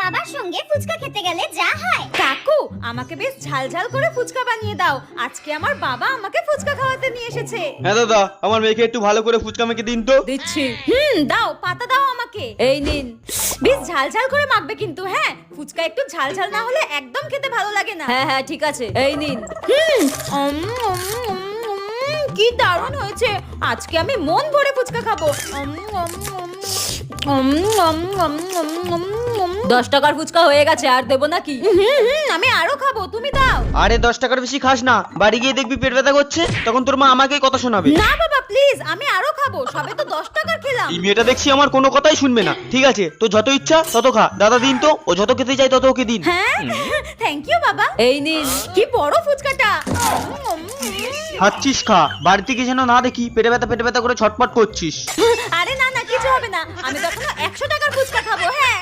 বাবার সঙ্গে ফুচকা খেতে গেলে যা হয়। কাকু আমাকে বেশ ঝাল ঝাল করে ফুচকা বানিয়ে দাও, আজকে আমার বাবা আমাকে ফুচকা খাওয়াতে নিয়ে এসেছে। হ্যাঁ দাদা, আমার মেয়েকে একটু ভালো করে ফুচকা মেখে দিন তো। দিচ্ছি। দাও, পাতা দাও আমাকে। এই নিন। বেশ ঝাল ঝাল করে মাখবে কিন্তু, হ্যাঁ ফুচকা একটু ঝাল ঝাল না হলে একদম খেতে ভালো লাগে না। হ্যাঁ হ্যাঁ ঠিক আছে, এই নিন। কি দারুণ হয়েছে, আজকে আমি মন ভরে ফুচকা খাবো। 10 টাকার ফুচকা হয়ে গেছে, আর দেবো নাকি? আমি আরো খাবো, তুমি দাও। আরে 10 টাকার বেশি খাস না, বাড়ি গিয়ে দেখবি পেট ব্যথা করছে, তখন তোর মা আমাকেই কথা শোনাবে। না বাবা প্লিজ, আমি আরো খাবো, সবে তো 10 টাকার খেলাম। এই মেয়েটা দেখছি আমার কোনো কথাই শুনবে না। ঠিক আছে, তো যত ইচ্ছা তত খা, দাদা দিন তো, ও যত খেতে চাই তত ওকে দিন। হ্যাঁ থ্যাংক ইউ বাবা। এই নিন। কি বড় ফুচকাটা। খাচ্ছিস খা, বাড়ি থেকে যেন না দেখি পেটে ব্যথা করে ছটপট করছিস। আরে না না, কিছু হবে না, আমি তখন 100 টাকার ফুচকা খাবো। হ্যাঁ